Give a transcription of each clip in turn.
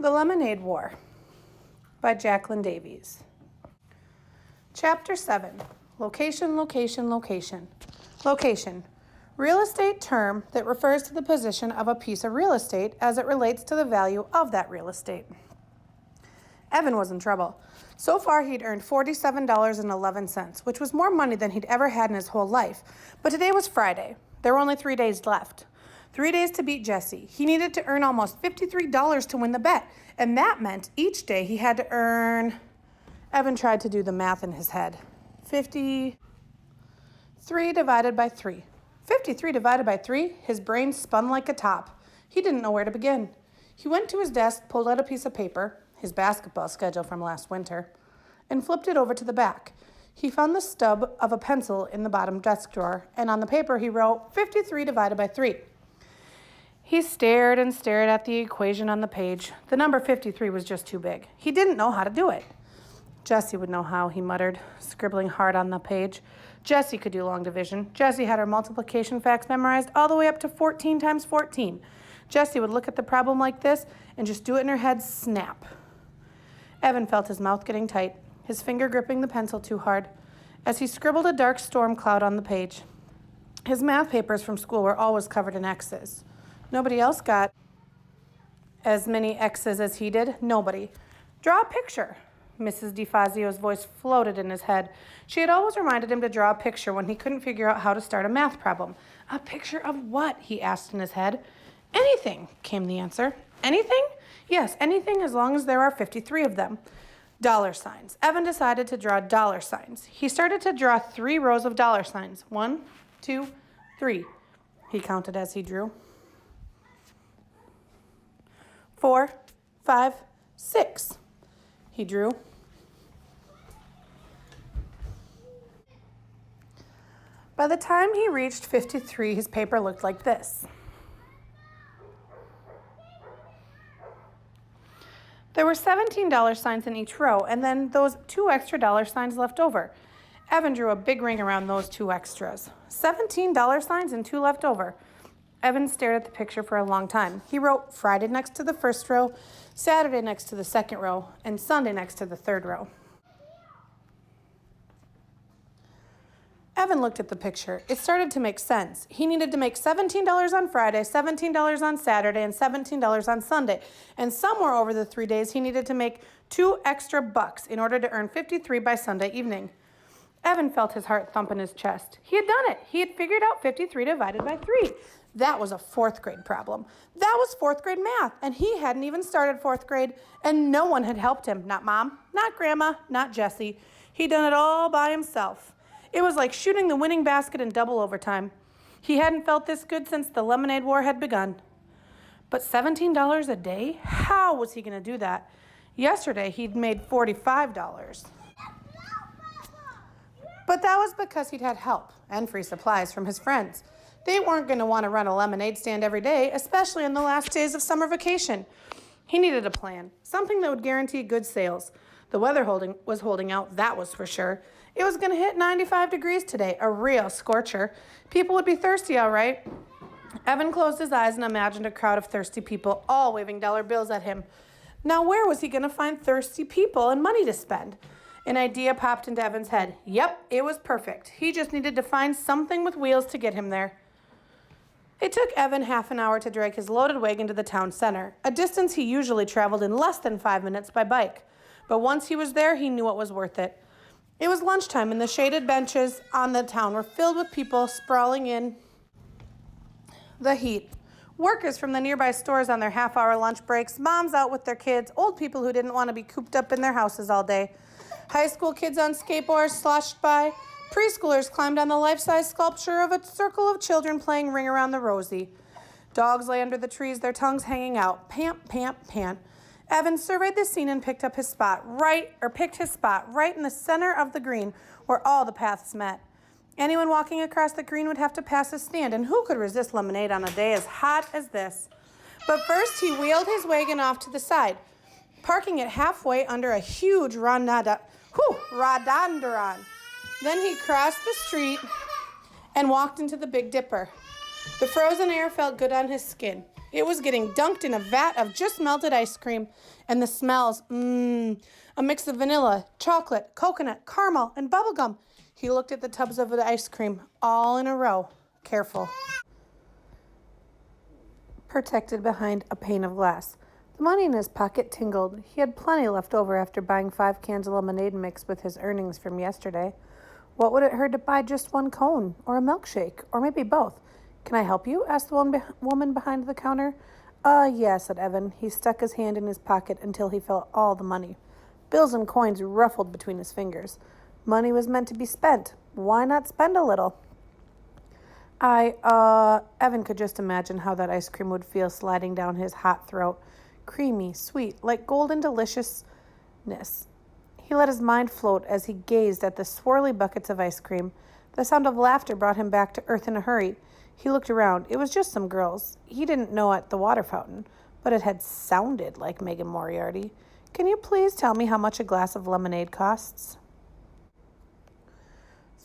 The Lemonade War by Jacqueline Davies. Chapter 7. Location, location, location. Location. Real estate term that refers to the position of a piece of real estate as it relates to the value of that real estate. Evan was in trouble. So far, he'd earned $47.11, which was more money than he'd ever had in his whole life. But today was Friday. There were only 3 days left. 3 days to beat Jesse. He needed to earn almost $53 to win the bet, and that meant each day he had to earn... Evan tried to do the math in his head. 53 divided by 3. 53 divided by 3? His brain spun like a top. He didn't know where to begin. He went to his desk, pulled out a piece of paper, his basketball schedule from last winter, and flipped it over to the back. He found the stub of a pencil in the bottom desk drawer, and on the paper he wrote 53 divided by 3. He stared and stared at the equation on the page. The number 53 was just too big. He didn't know how to do it. Jessie would know how, he muttered, scribbling hard on the page. Jessie could do long division. Jessie had her multiplication facts memorized all the way up to 14 times 14. Jessie would look at the problem like this and just do it in her head, snap. Evan felt his mouth getting tight, his finger gripping the pencil too hard, as he scribbled a dark storm cloud on the page. His math papers from school were always covered in X's. Nobody else got as many X's as he did. Nobody. Draw a picture. Mrs. DeFazio's voice floated in his head. She had always reminded him to draw a picture when he couldn't figure out how to start a math problem. A picture of what? He asked in his head. Anything, came the answer. Anything? Yes, anything as long as there are 53 of them. Dollar signs. Evan decided to draw dollar signs. He started to draw 3 rows of dollar signs. 1, 2, 3. He counted as he drew. 4, 5, 6. He drew. By the time he reached 53, his paper looked like this. There were $17 signs in each row, and then those 2 extra dollar signs left over. Evan drew a big ring around those 2 extras. $17 signs and 2 left over. Evan stared at the picture for a long time. He wrote Friday next to the first row, Saturday next to the second row, and Sunday next to the third row. Evan looked at the picture. It started to make sense. He needed to make $17 on Friday, $17 on Saturday, and $17 on Sunday. And somewhere over the 3 days, he needed to make 2 extra bucks in order to earn 53 by Sunday evening. Evan felt his heart thump in his chest. He had done it. He had figured out 53 divided by 3. That was a 4th grade problem. That was 4th grade math, and he hadn't even started 4th grade, and no one had helped him. Not Mom, not Grandma, not Jessie. He'd done it all by himself. It was like shooting the winning basket in double overtime. He hadn't felt this good since the Lemonade War had begun. But $17 a day? How was he going to do that? Yesterday, he'd made $45. But that was because he'd had help and free supplies from his friends. They weren't going to want to run a lemonade stand every day, especially in the last days of summer vacation. He needed a plan, something that would guarantee good sales. The weather was holding out, that was for sure. It was going to hit 95 degrees today, a real scorcher. People would be thirsty, all right. Evan closed his eyes and imagined a crowd of thirsty people, all waving dollar bills at him. Now, where was he going to find thirsty people and money to spend? An idea popped into Evan's head. Yep, it was perfect. He just needed to find something with wheels to get him there. It took Evan half an hour to drag his loaded wagon to the town center, a distance he usually traveled in less than 5 minutes by bike. But once he was there, he knew it was worth it. It was lunchtime, and the shaded benches on the town were filled with people sprawling in the heat. Workers from the nearby stores on their half-hour lunch breaks, moms out with their kids, old people who didn't want to be cooped up in their houses all day. High school kids on skateboards sloshed by. Preschoolers climbed on the life-size sculpture of a circle of children playing Ring Around the Rosie. Dogs lay under the trees, their tongues hanging out. Pant, pant, pant. Evan surveyed the scene and picked his spot right in the center of the green where all the paths met. Anyone walking across the green would have to pass a stand, and who could resist lemonade on a day as hot as this? But first he wheeled his wagon off to the side, parking it halfway under a huge rhododendron. Then he crossed the street and walked into the Big Dipper. The frozen air felt good on his skin. It was getting dunked in a vat of just melted ice cream, and the smells, a mix of vanilla, chocolate, coconut, caramel, and bubblegum. He looked at the tubs of the ice cream, all in a row. Careful. Protected behind a pane of glass. The money in his pocket tingled. He had plenty left over after buying 5 cans of lemonade mix with his earnings from yesterday. What would it hurt to buy just 1 cone, or a milkshake, or maybe both? Can I help you? Asked the woman behind the counter. Yeah, said Evan. He stuck his hand in his pocket until he felt all the money. Bills and coins ruffled between his fingers. Money was meant to be spent. Why not spend a little? Evan could just imagine how that ice cream would feel sliding down his hot throat. Creamy, sweet, like golden deliciousness. He let his mind float as he gazed at the swirly buckets of ice cream. The sound of laughter brought him back to earth in a hurry. He looked around. It was just some girls. He didn't know at the water fountain, but it had sounded like Megan Moriarty. Can you please tell me how much a glass of lemonade costs?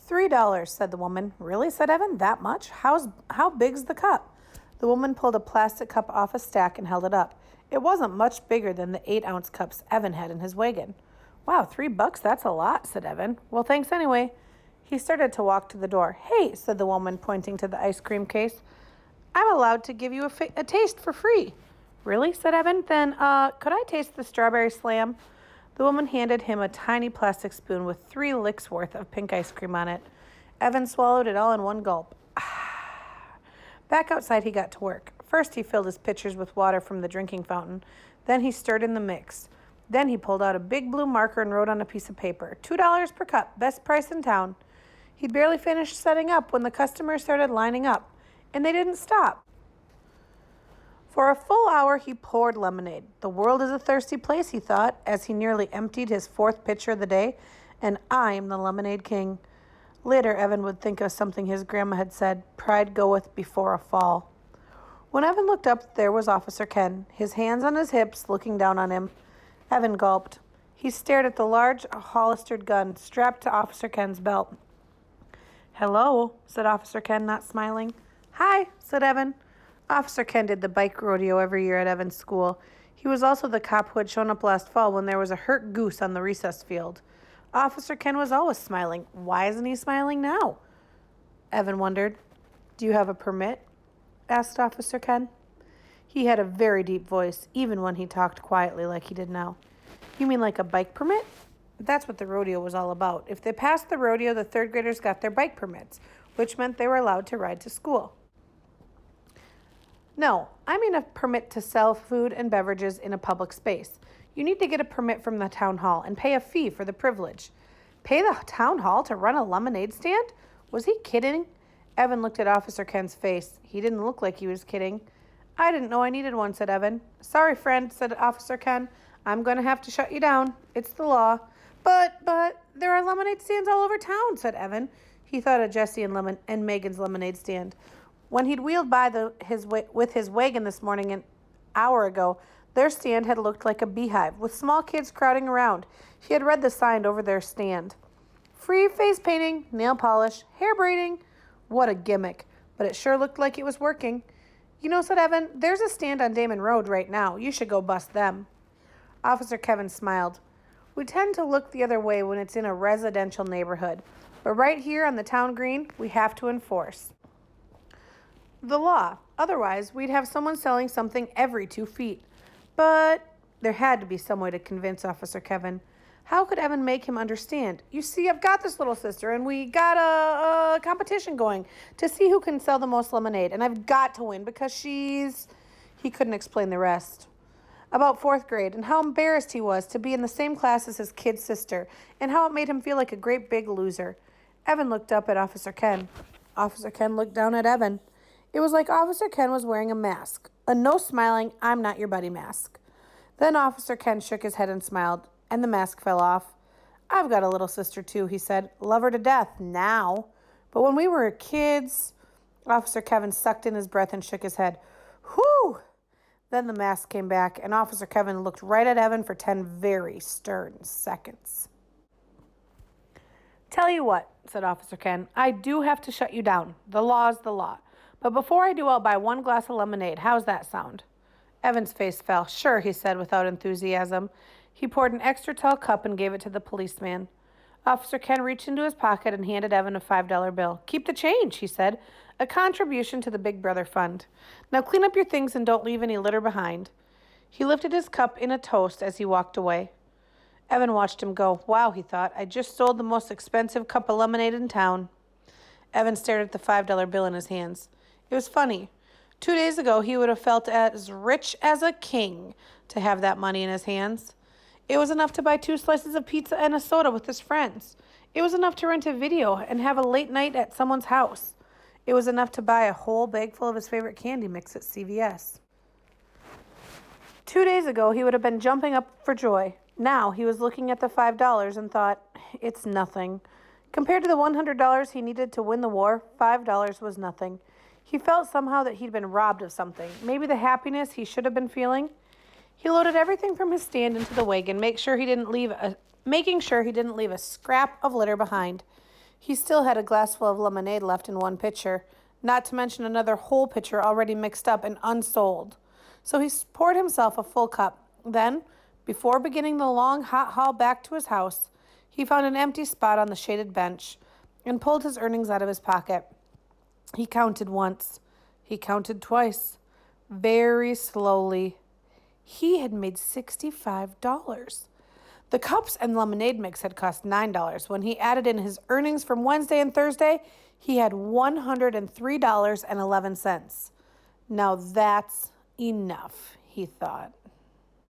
$3, said the woman. Really, said Evan, that much? How big's the cup? The woman pulled a plastic cup off a stack and held it up. It wasn't much bigger than the 8-ounce cups Evan had in his wagon. Wow, $3, that's a lot, said Evan. Well, thanks anyway. He started to walk to the door. Hey, said the woman, pointing to the ice cream case. I'm allowed to give you a taste for free. Really, said Evan. Then, could I taste the strawberry slam? The woman handed him a tiny plastic spoon with 3 licks worth of pink ice cream on it. Evan swallowed it all in one gulp. Back outside, he got to work. First, he filled his pitchers with water from the drinking fountain. Then he stirred in the mix. Then he pulled out a big blue marker and wrote on a piece of paper, $2 per cup, best price in town. He'd barely finished setting up when the customers started lining up, and they didn't stop. For a full hour, he poured lemonade. The world is a thirsty place, he thought, as he nearly emptied his 4th pitcher of the day, and I'm the lemonade king. Later, Evan would think of something his grandma had said, pride goeth before a fall. When Evan looked up, there was Officer Ken, his hands on his hips, looking down on him. Evan gulped. He stared at the large holstered gun strapped to Officer Ken's belt. Hello, said Officer Ken, not smiling. Hi, said Evan. Officer Ken did the bike rodeo every year at Evan's school. He was also the cop who had shown up last fall when there was a hurt goose on the recess field. Officer Ken was always smiling. Why isn't he smiling now? Evan wondered. Do you have a permit? Asked Officer Ken. He had a very deep voice, even when he talked quietly like he did now. You mean like a bike permit? That's what the rodeo was all about. If they passed the rodeo, the 3rd graders got their bike permits, which meant they were allowed to ride to school. No, I mean a permit to sell food and beverages in a public space. You need to get a permit from the town hall and pay a fee for the privilege. Pay the town hall to run a lemonade stand? Was he kidding? Evan looked at Officer Ken's face. He didn't look like he was kidding. I didn't know I needed one, said Evan. Sorry, friend, said Officer Ken. I'm going to have to shut you down. It's the law. But there are lemonade stands all over town, said Evan. He thought of Jesse and Megan's lemonade stand. When he'd wheeled by with his wagon this morning an hour ago, their stand had looked like a beehive, with small kids crowding around. He had read the sign over their stand. Free face painting, nail polish, hair braiding. What a gimmick. But it sure looked like it was working. You know, said Evan, there's a stand on Damon Road right now. You should go bust them. Officer Kevin smiled. We tend to look the other way when it's in a residential neighborhood. But right here on the town green, we have to enforce the law. Otherwise, we'd have someone selling something every 2 feet. But there had to be some way to convince Officer Kevin. How could Evan make him understand? You see, I've got this little sister, and we got a competition going to see who can sell the most lemonade. And I've got to win because she's... He couldn't explain the rest. About 4th grade, and how embarrassed he was to be in the same class as his kid sister, and how it made him feel like a great big loser. Evan looked up at Officer Ken. Officer Ken looked down at Evan. It was like Officer Ken was wearing a mask, a no smiling, I'm not your buddy mask. Then Officer Ken shook his head and smiled, and the mask fell off. I've got a little sister too, he said. Love her to death now. But when we were kids... Officer Kevin sucked in his breath and shook his head. Whew! Then the mask came back, and Officer Kevin looked right at Evan for 10 very stern seconds. Tell you what, said Officer Ken, I do have to shut you down. The law's the law. But before I do, I'll buy 1 glass of lemonade. How's that sound? Evan's face fell. Sure, he said without enthusiasm. He poured an extra tall cup and gave it to the policeman. Officer Ken reached into his pocket and handed Evan a $5 bill. Keep the change, he said. A contribution to the Big Brother Fund. Now clean up your things and don't leave any litter behind. He lifted his cup in a toast as he walked away. Evan watched him go. Wow, he thought. I just sold the most expensive cup of lemonade in town. Evan stared at the $5 bill in his hands. It was funny. 2 days ago, he would have felt as rich as a king to have that money in his hands. It was enough to buy 2 slices of pizza and a soda with his friends. It was enough to rent a video and have a late night at someone's house. It was enough to buy a whole bag full of his favorite candy mix at CVS. 2 days ago, he would have been jumping up for joy. Now he was looking at the $5 and thought, it's nothing. Compared to the $100 he needed to win the war, $5 was nothing. He felt somehow that he'd been robbed of something, maybe the happiness he should have been feeling. He loaded everything from his stand into the wagon, making sure he didn't leave a scrap of litter behind. He still had a glass full of lemonade left in one pitcher, not to mention another whole pitcher already mixed up and unsold. So he poured himself a full cup. Then, before beginning the long, hot haul back to his house, he found an empty spot on the shaded bench and pulled his earnings out of his pocket. He counted once. He counted twice. Very slowly. He had made $65. The cups and lemonade mix had cost $9. When he added in his earnings from Wednesday and Thursday, he had $103.11. Now that's enough, he thought.